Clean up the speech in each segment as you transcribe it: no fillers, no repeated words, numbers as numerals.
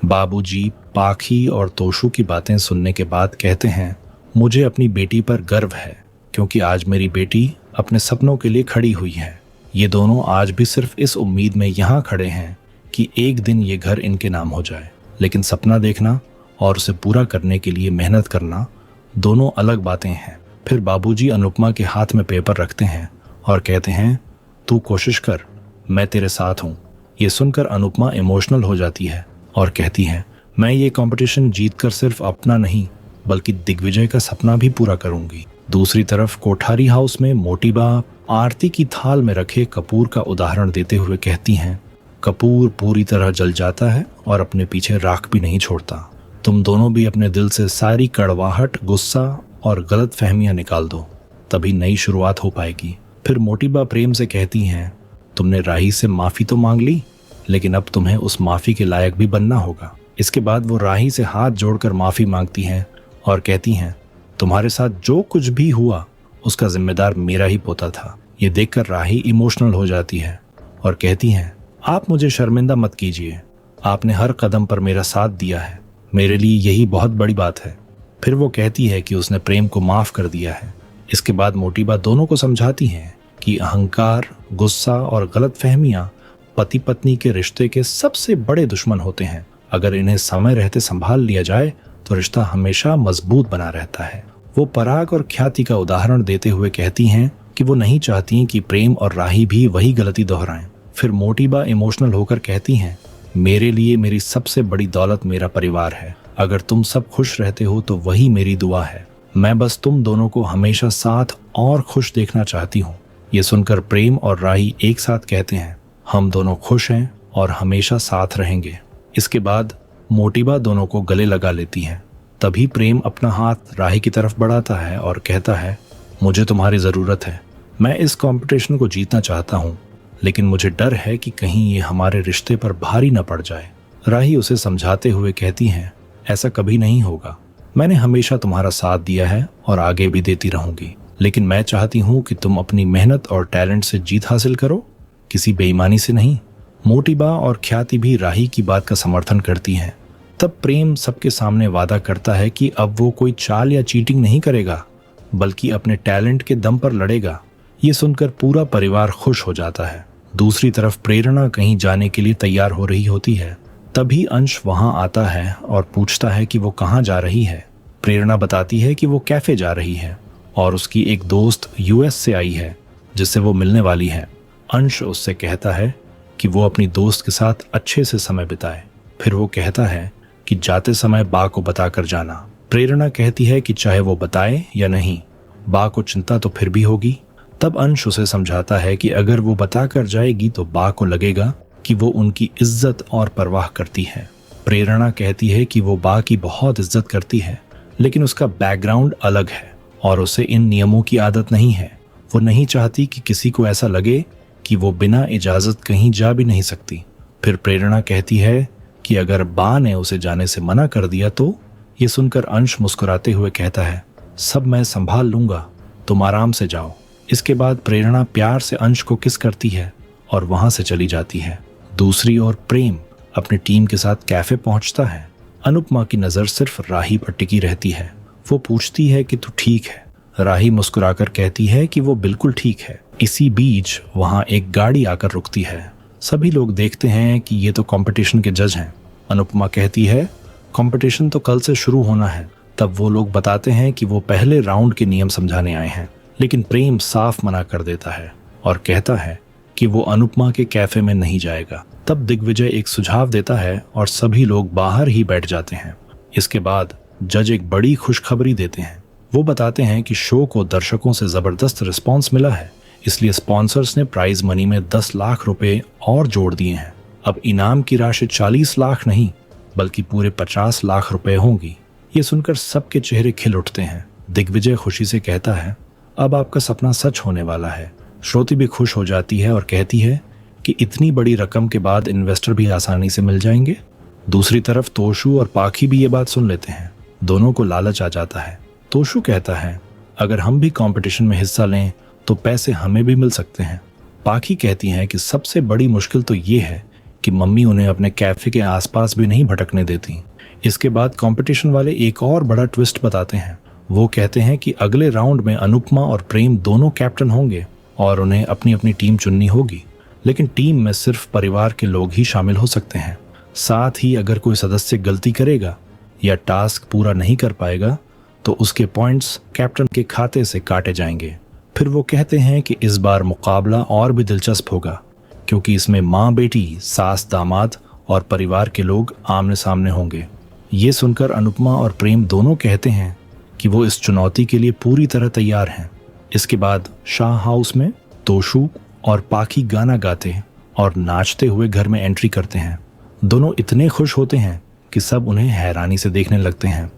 बाबूजी पाखी और तोशु की बातें सुनने के बाद कहते हैं, मुझे अपनी बेटी पर गर्व है क्योंकि आज मेरी बेटी अपने सपनों के लिए खड़ी हुई है। ये दोनों आज भी सिर्फ इस उम्मीद में यहाँ खड़े हैं कि एक दिन ये घर इनके नाम हो जाए, लेकिन सपना देखना और उसे पूरा करने के लिए मेहनत करना दोनों अलग बातें हैं। फिर बाबूजी अनुपमा के हाथ में पेपर रखते हैं और कहते हैं, तू कोशिश कर, मैं तेरे साथ हूँ। ये सुनकर अनुपमा इमोशनल हो जाती है और कहती है, मैं ये कंपटीशन जीतकर सिर्फ अपना नहीं बल्कि दिग्विजय का सपना भी पूरा करूंगी। दूसरी तरफ कोठारी हाउस में मोटी बा आरती की थाल में रखे कपूर का उदाहरण देते हुए कहती हैं, कपूर पूरी तरह जल जाता है और अपने पीछे राख भी नहीं छोड़ता। तुम दोनों भी अपने दिल से सारी कड़वाहट, गुस्सा और गलत फहमियां निकाल दो, तभी नई शुरुआत हो पाएगी। फिर मोटी बा प्रेम से कहती हैं, तुमने राही से माफी तो मांग ली, लेकिन अब तुम्हें उस माफी के लायक भी बनना होगा। इसके बाद वो राही से हाथ जोड़कर माफी मांगती हैं और कहती हैं, तुम्हारे साथ जो कुछ भी हुआ उसका जिम्मेदार मेरा ही पोता था। ये देखकर राही इमोशनल हो जाती है और कहती हैं, आप मुझे शर्मिंदा मत कीजिए, आपने हर कदम पर मेरा साथ दिया है, मेरे लिए यही बहुत बड़ी बात है। फिर वो कहती है कि उसने प्रेम को माफ कर दिया है। इसके बाद मोटी बा दोनों को समझाती हैं कि अहंकार, गुस्सा और गलत फहमियां पति पत्नी के रिश्ते के सबसे बड़े दुश्मन होते हैं। अगर इन्हें समय रहते संभाल लिया जाए तो रिश्ता हमेशा मजबूत बना रहता है। वो पराग और ख्याति का उदाहरण देते हुए कहती हैं कि वो नहीं चाहती कि प्रेम और राही भी वही गलती दोहराएं। फिर मोटी बा इमोशनल होकर कहती हैं, मेरे लिए मेरी सबसे बड़ी दौलत मेरा परिवार है। अगर तुम सब खुश रहते हो तो वही मेरी दुआ है। मैं बस तुम दोनों को हमेशा साथ और खुश देखना चाहती हूँ। ये सुनकर प्रेम और राही एक साथ कहते हैं, हम दोनों खुश हैं और हमेशा साथ रहेंगे। इसके बाद मोटी बा दोनों को गले लगा लेती है। तभी प्रेम अपना हाथ राही की तरफ बढ़ाता है और कहता है, मुझे तुम्हारी ज़रूरत है। मैं इस कंपटीशन को जीतना चाहता हूँ, लेकिन मुझे डर है कि कहीं ये हमारे रिश्ते पर भारी न पड़ जाए। राही उसे समझाते हुए कहती हैं, ऐसा कभी नहीं होगा। मैंने हमेशा तुम्हारा साथ दिया है और आगे भी देती रहूंगी, लेकिन मैं चाहती हूँ कि तुम अपनी मेहनत और टैलेंट से जीत हासिल करो, किसी बेईमानी से नहीं। मोटी बा और ख्याति भी राही की बात का समर्थन करती हैं। तब प्रेम सबके सामने वादा करता है कि अब वो कोई चाल या चीटिंग नहीं करेगा, बल्कि अपने टैलेंट के दम पर लड़ेगा। ये सुनकर पूरा परिवार खुश हो जाता है। दूसरी तरफ प्रेरणा कहीं जाने के लिए तैयार हो रही होती है। तभी अंश वहां आता है और पूछता है कि वो कहाँ जा रही है। प्रेरणा बताती है कि वो कैफे जा रही है और उसकी एक दोस्त यूएस से आई है जिससे वो मिलने वाली है। अंश उससे कहता है कि वो अपनी दोस्त के साथ अच्छे से समय बिताए। फिर वो कहता है कि जाते समय बा को बताकर जाना। प्रेरणा कहती है कि चाहे वो बताए या नहीं, बा को चिंता तो फिर भी होगी। तब अंश उसे समझाता है कि अगर वो बताकर जाएगी तो बा को लगेगा कि वो उनकी इज्जत और परवाह करती है। प्रेरणा कहती है कि वो बा की बहुत इज्जत करती है, लेकिन उसका बैकग्राउंड अलग है और उसे इन नियमों की आदत नहीं है। वो नहीं चाहती कि किसी को ऐसा लगे कि वो बिना इजाजत कहीं जा भी नहीं सकती। फिर प्रेरणा कहती है कि अगर बा ने उसे जाने से मना कर दिया तो। ये सुनकर अंश मुस्कुराते हुए कहता है, सब मैं संभाल लूंगा, तुम आराम से जाओ। इसके बाद प्रेरणा प्यार से अंश को किस करती है और वहां से चली जाती है। दूसरी ओर प्रेम अपनी टीम के साथ कैफे पहुंचता है। अनुपमा की नजर सिर्फ राही पर टिकी रहती है। वो पूछती है कि तू ठीक है। राही मुस्कुराकर कहती है कि वो बिल्कुल ठीक है। इसी बीच वहां एक गाड़ी आकर रुकती है। सभी लोग देखते हैं कि ये तो कंपटीशन के जज हैं। अनुपमा कहती है, कंपटीशन तो कल से शुरू होना है। तब वो लोग बताते हैं कि वो पहले राउंड के नियम समझाने आए हैं, लेकिन प्रेम साफ मना कर देता है और कहता है कि वो अनुपमा के कैफे में नहीं जाएगा। तब दिग्विजय एक सुझाव देता है और सभी लोग बाहर ही बैठ जाते हैं। इसके बाद जज एक बड़ी खुशखबरी देते हैं। वो बताते हैं कि शो को दर्शकों से जबरदस्त रिस्पॉन्स मिला है, इसलिए स्पॉन्सर्स ने प्राइज मनी में 10 लाख रुपए और जोड़ दिए हैं। अब इनाम की राशि 40 लाख नहीं बल्कि पूरे 50 लाख रुपए होंगी। ये सुनकर सबके चेहरे खिल उठते हैं। दिग्विजय खुशी से कहता है, अब आपका सपना सच होने वाला है। श्रुति भी खुश हो जाती है और कहती है कि इतनी बड़ी रकम के बाद इन्वेस्टर भी आसानी से मिल जाएंगे। दूसरी तरफ तोशु और पाखी भी ये बात सुन लेते हैं। दोनों को लालच आ जाता है। तोशु कहता है, अगर हम भी कंपटीशन में हिस्सा लें तो पैसे हमें भी मिल सकते हैं। पाखी कहती हैं कि सबसे बड़ी मुश्किल तो ये है कि मम्मी उन्हें अपने कैफे के आसपास भी नहीं भटकने देती। इसके बाद कंपटीशन वाले एक और बड़ा ट्विस्ट बताते हैं। वो कहते हैं कि अगले राउंड में अनुपमा और प्रेम दोनों कैप्टन होंगे और उन्हें अपनी अपनी टीम चुननी होगी, लेकिन टीम में सिर्फ परिवार के लोग ही शामिल हो सकते हैं। साथ ही अगर कोई सदस्य गलती करेगा या टास्क पूरा नहीं कर पाएगा तो उसके पॉइंट्स कैप्टन के खाते से काटे जाएंगे। फिर वो कहते हैं कि इस बार मुकाबला और भी दिलचस्प होगा क्योंकि इसमें माँ बेटी, सास दामाद और परिवार के लोग आमने सामने होंगे। ये सुनकर अनुपमा और प्रेम दोनों कहते हैं कि वो इस चुनौती के लिए पूरी तरह तैयार हैं। इसके बाद शाह हाउस में तोशु और पाखी गाना गाते और नाचते हुए घर में एंट्री करते हैं। दोनों इतने खुश होते हैं कि सब उन्हें हैरानी से देखने लगते हैं।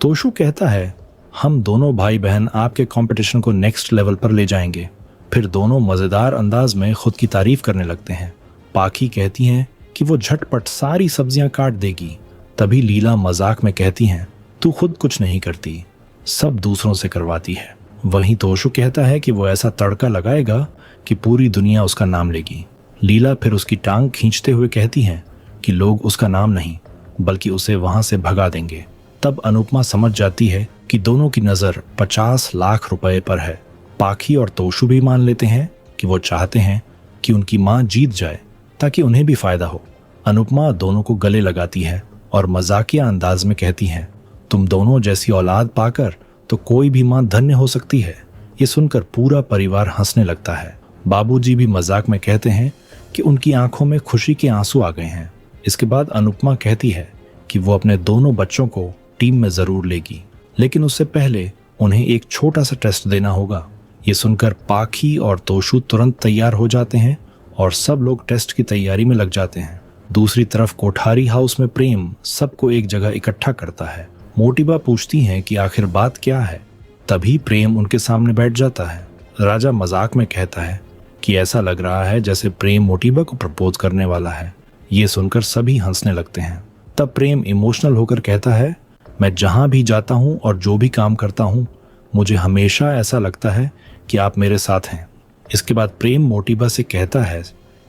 तोशु कहता है, हम दोनों भाई बहन आपके कंपटीशन को नेक्स्ट लेवल पर ले जाएंगे। फिर दोनों मजेदार अंदाज में खुद की तारीफ करने लगते हैं। पाखी कहती हैं कि वो झटपट सारी सब्जियां काट देगी। तभी लीला मजाक में कहती हैं, तू खुद कुछ नहीं करती, सब दूसरों से करवाती है। वहीं तोशु कहता है कि वो ऐसा तड़का लगाएगा कि पूरी दुनिया उसका नाम लेगी। लीला फिर उसकी टांग खींचते हुए कहती है कि लोग उसका नाम नहीं बल्कि उसे वहां से भगा देंगे। तब अनुपमा समझ जाती है कि दोनों की नजर 50 लाख रुपए पर है। पाखी और तोशु भी मान लेते हैं कि वो चाहते हैं कि उनकी मां जीत जाए ताकि उन्हें भी फायदा हो। अनुपमा दोनों को गले लगाती है और मजाकिया अंदाज में कहती है, तुम दोनों जैसी औलाद पाकर तो कोई भी मां धन्य हो सकती है। ये सुनकर पूरा परिवार हंसने लगता है। बाबूजी भी मजाक में कहते हैं कि उनकी आंखों में खुशी के आंसू आ गए हैं। इसके बाद अनुपमा कहती है कि वो अपने दोनों बच्चों को टीम में जरूर लेगी, लेकिन उससे पहले उन्हें एक छोटा सा टेस्ट देना होगा। ये सुनकर पाखी और तोशु तुरंत तैयार हो जाते हैं और सब लोग टेस्ट की तैयारी में लग जाते हैं। दूसरी तरफ कोठारी हाउस में प्रेम सबको एक जगह इकट्ठा करता है। मोटिबा पूछती हैं कि आखिर बात क्या है। तभी प्रेम उनके सामने बैठ जाता है। राजा मजाक में कहता है कि ऐसा लग रहा है जैसे प्रेम मोटिबा को प्रपोज करने वाला है। ये सुनकर सभी हंसने लगते हैं। तब प्रेम इमोशनल होकर कहता है, मैं जहां भी जाता हूं और जो भी काम करता हूं मुझे हमेशा ऐसा लगता है कि आप मेरे साथ हैं। इसके बाद प्रेम मोटिबा से कहता है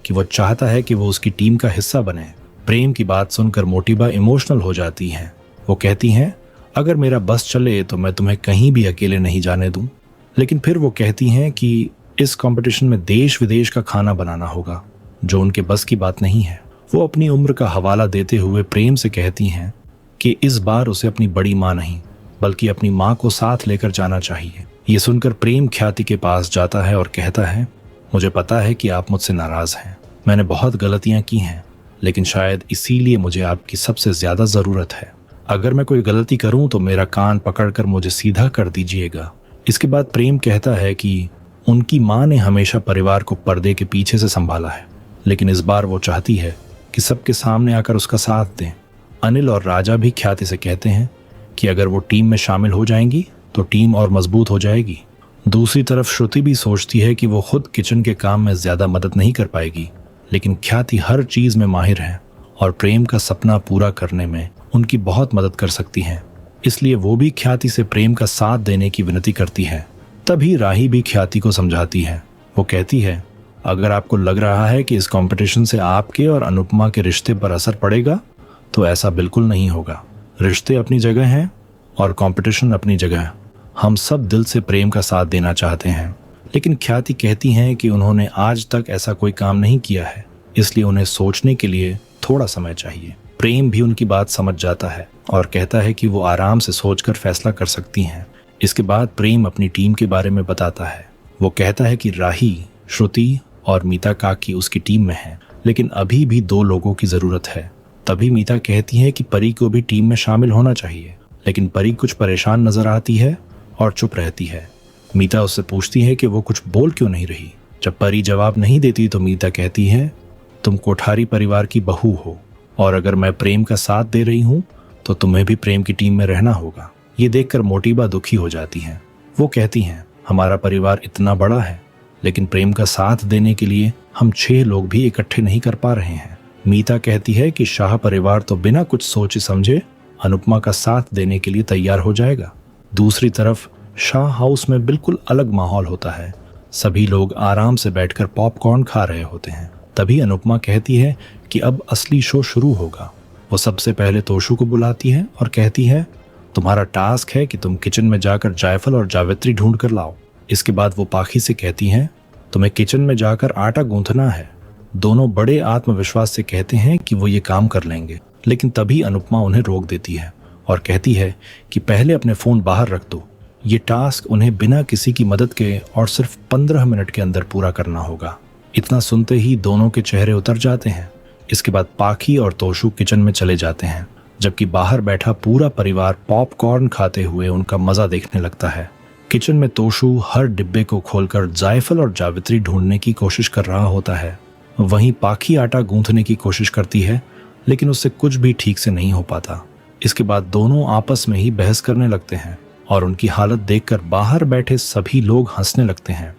कि वो चाहता है कि वो उसकी टीम का हिस्सा बने। प्रेम की बात सुनकर मोटिबा इमोशनल हो जाती हैं। वो कहती हैं, अगर मेरा बस चले तो मैं तुम्हें कहीं भी अकेले नहीं जाने दूं। लेकिन फिर वो कहती हैं कि इस कंपटीशन में देश विदेश का खाना बनाना होगा, जो उनके बस की बात नहीं है। वो अपनी उम्र का हवाला देते हुए प्रेम से कहती हैं कि इस बार उसे अपनी बड़ी माँ नहीं बल्कि अपनी माँ को साथ लेकर जाना चाहिए। ये सुनकर प्रेम ख्याति के पास जाता है और कहता है, मुझे पता है कि आप मुझसे नाराज हैं। मैंने बहुत गलतियां की हैं, लेकिन शायद इसीलिए मुझे आपकी सबसे ज्यादा जरूरत है। अगर मैं कोई गलती करूं तो मेरा कान पकड़कर मुझे सीधा कर दीजिएगा। इसके बाद प्रेम कहता है कि उनकी माँ ने हमेशा परिवार को पर्दे के पीछे से संभाला है, लेकिन इस बार वो चाहती है कि सबके सामने आकर उसका साथ दें। अनिल और राजा भी ख्याति से कहते हैं कि अगर वो टीम में शामिल हो जाएंगी तो टीम और मजबूत हो जाएगी। दूसरी तरफ श्रुति भी सोचती है कि वो खुद किचन के काम में ज्यादा मदद नहीं कर पाएगी, लेकिन ख्याति हर चीज में माहिर है और प्रेम का सपना पूरा करने में उनकी बहुत मदद कर सकती हैं। इसलिए वो भी ख्याति से प्रेम का साथ देने की विनती करती है। तभी राही भी ख्याति को समझाती है। वो कहती है, अगर आपको लग रहा है कि इस कंपटीशन से आपके और अनुपमा के रिश्ते पर असर पड़ेगा तो ऐसा बिल्कुल नहीं होगा। रिश्ते अपनी जगह हैं और कंपटीशन अपनी जगह। हम सब दिल से प्रेम का साथ देना चाहते हैं, लेकिन ख्याति कहती हैं कि उन्होंने आज तक ऐसा कोई काम नहीं किया है, इसलिए उन्हें सोचने के लिए थोड़ा समय चाहिए। प्रेम भी उनकी बात समझ जाता है और कहता है कि वो आराम से सोचकर फैसला कर सकती हैं। इसके बाद प्रेम अपनी टीम के बारे में बताता है। वो कहता है कि राही, श्रुति और मीता काकी उसकी टीम में हैं, लेकिन अभी भी 2 लोगों की जरूरत है। तभी मीता कहती है कि परी को भी टीम में शामिल होना चाहिए, लेकिन परी कुछ परेशान नजर आती है और चुप रहती है। मीता उससे पूछती है कि वो कुछ बोल क्यों नहीं रही। जब परी जवाब नहीं देती तो मीता कहती है, तुम कोठारी परिवार की बहू हो और अगर मैं प्रेम का साथ दे रही हूँ तो तुम्हें भी प्रेम की टीम में रहना होगा। ये देखकर मोटिबा दुखी हो जाती हैं। वो कहती हैं, हमारा परिवार इतना बड़ा है, लेकिन प्रेम का साथ देने के लिए हम 6 लोग भी इकट्ठे नहीं कर पा रहे हैं। मीता कहती है कि शाह परिवार तो बिना कुछ सोचे समझे अनुपमा का साथ देने के लिए तैयार हो जाएगा। दूसरी तरफ शाह हाउस में बिल्कुल अलग माहौल होता है। सभी लोग आराम से बैठकर पॉपकॉर्न खा रहे होते हैं। तभी अनुपमा कहती है कि अब असली शो शुरू होगा। वो सबसे पहले तोशु को बुलाती है और कहती है, तुम्हारा टास्क है कि तुम किचन में जाकर जायफल और जावित्री ढूंढ कर लाओ। इसके बाद वो पाखी से कहती हैं, तुम्हें किचन में जाकर आटा गूंथना है। दोनों बड़े आत्मविश्वास से कहते हैं कि वो ये काम कर लेंगे, लेकिन तभी अनुपमा उन्हें रोक देती है और कहती है कि पहले अपने फोन बाहर रख दो। ये टास्क उन्हें बिना किसी की मदद के और सिर्फ 15 मिनट के अंदर पूरा करना होगा। इतना सुनते ही दोनों के चेहरे उतर जाते हैं। इसके बाद पाखी और तोशु किचन में चले जाते हैं, जबकि बाहर बैठा पूरा परिवार पॉपकॉर्न खाते हुए उनका मजा देखने लगता है। किचन में तोशु हर डिब्बे को खोलकर जायफल और जावित्री ढूंढने की कोशिश कर रहा होता है। वहीं पाखी आटा गूंथने की कोशिश करती है, लेकिन उससे कुछ भी ठीक से नहीं हो पाता। इसके बाद दोनों आपस में ही बहस करने लगते हैं और उनकी हालत देखकर बाहर बैठे सभी लोग हंसने लगते हैं।